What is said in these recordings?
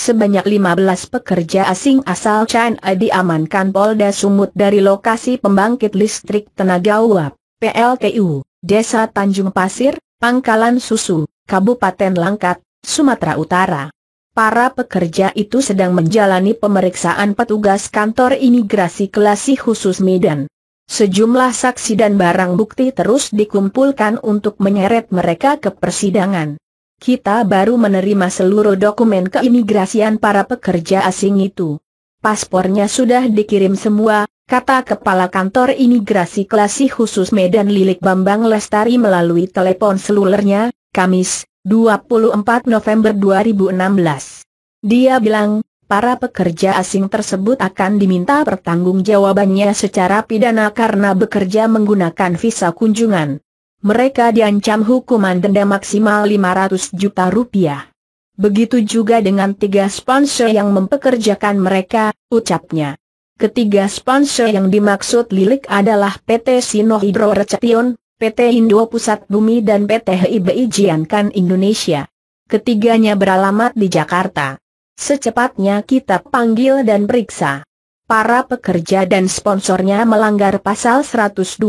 sebanyak 15 pekerja asing asal China diamankan Polda Sumut dari lokasi pembangkit listrik tenaga uap, PLTU, Desa Tanjung Pasir, Pangkalan Susu, Kabupaten Langkat, Sumatera Utara. Para pekerja itu sedang menjalani pemeriksaan petugas kantor imigrasi Kelasi Khusus Medan. Sejumlah saksi dan barang bukti terus dikumpulkan untuk menyeret mereka ke persidangan. Kita baru menerima seluruh dokumen keimigrasian para pekerja asing itu. Paspornya sudah dikirim semua, kata Kepala Kantor Imigrasi Kelasi Khusus Medan Lilik Bambang Lestari melalui telepon selulernya, Kamis, 24 November 2016. Dia bilang, para pekerja asing tersebut akan diminta pertanggungjawabannya secara pidana karena bekerja menggunakan visa kunjungan. Mereka diancam hukuman denda maksimal 500 juta rupiah. Begitu juga dengan 3 sponsor yang mempekerjakan mereka, ucapnya. Ketiga sponsor yang dimaksud Lilik adalah PT Sino Hydro Reception, PT Indo Pusat Bumi dan PT HIBI Jiankan Indonesia. Ketiganya beralamat di Jakarta. Secepatnya kita panggil dan periksa. Para pekerja dan sponsornya melanggar pasal 122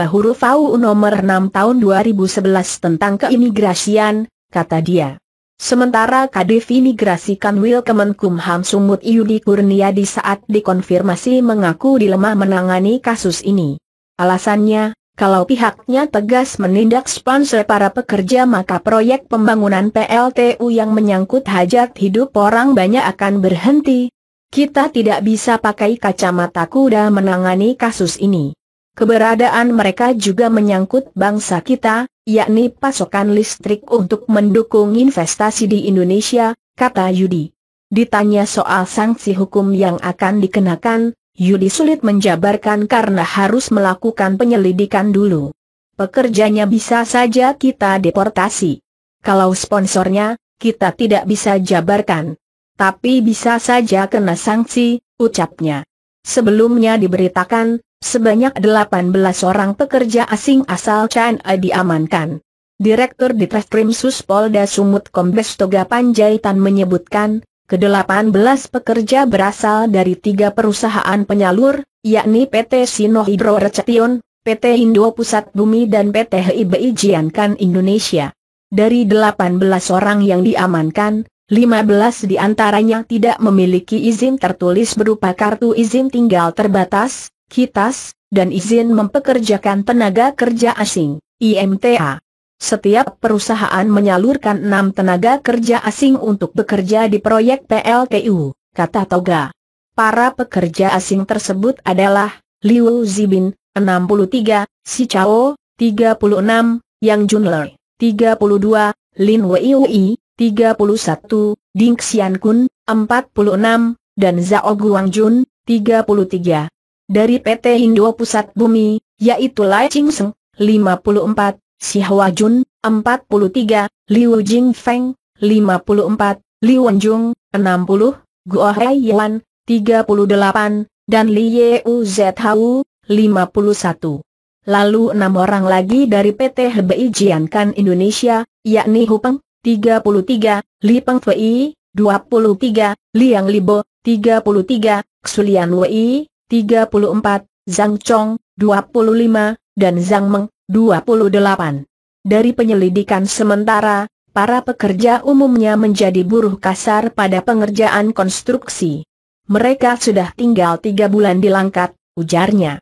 huruf AU nomor 6 tahun 2011 tentang keimigrasian, kata dia. Sementara Kadif Imigrasi Kanwil Kemenkumham Sumut Yudi Kurniadi saat dikonfirmasi mengaku dilema menangani kasus ini. Alasannya, kalau pihaknya tegas menindak sponsor para pekerja maka proyek pembangunan PLTU yang menyangkut hajat hidup orang banyak akan berhenti. Kita tidak bisa pakai kacamata kuda menangani kasus ini. Keberadaan mereka juga menyangkut bangsa kita, yakni pasokan listrik untuk mendukung investasi di Indonesia, kata Yudi. Ditanya soal sanksi hukum yang akan dikenakan, Yudi sulit menjabarkan karena harus melakukan penyelidikan dulu. Pekerjanya bisa saja kita deportasi. Kalau sponsornya, kita tidak bisa jabarkan. Tapi bisa saja kena sanksi, ucapnya. Sebelumnya diberitakan, sebanyak 18 orang pekerja asing asal China diamankan. Direktur Ditreskrimsus Polda Sumut Kombes Toga Panjaitan menyebutkan, ke-18 pekerja berasal dari 3 perusahaan penyalur, yakni PT Sino Hydro Reception, PT Indo Pusat Bumi dan PT HIBI Jiankan Indonesia. Dari 18 orang yang diamankan, 15 diantaranya tidak memiliki izin tertulis berupa kartu izin tinggal terbatas, KITAS, dan izin mempekerjakan tenaga kerja asing, IMTA. Setiap perusahaan menyalurkan 6 tenaga kerja asing untuk bekerja di proyek PLTU, kata Toga. Para pekerja asing tersebut adalah, Liu Zibin, 63, Si Chao, 36, Yang Junle, 32, Lin Weiwei, 31, Ding Xiankun, 46, dan Zhao Guangjun, 33. Dari PT Indo Pusat Bumi, yaitu Lai Chingseng, 54, Si Hwajun, 43, Liu Jingfeng, 54, Liu Wenjung, 60, Guo Haiyan, 38, dan Li Yeu Zhao, 51. Lalu 6 orang lagi dari PT HBI Jiankan Indonesia, yakni Hupeng, 33, Li Pengfei, 23, Liang Libo, 33, Xulian Wei, 34, Zhang Chong, 25, dan Zhang Meng, 28. Dari penyelidikan sementara, para pekerja umumnya menjadi buruh kasar pada pengerjaan konstruksi. Mereka sudah tinggal 3 bulan di Langkat, ujarnya.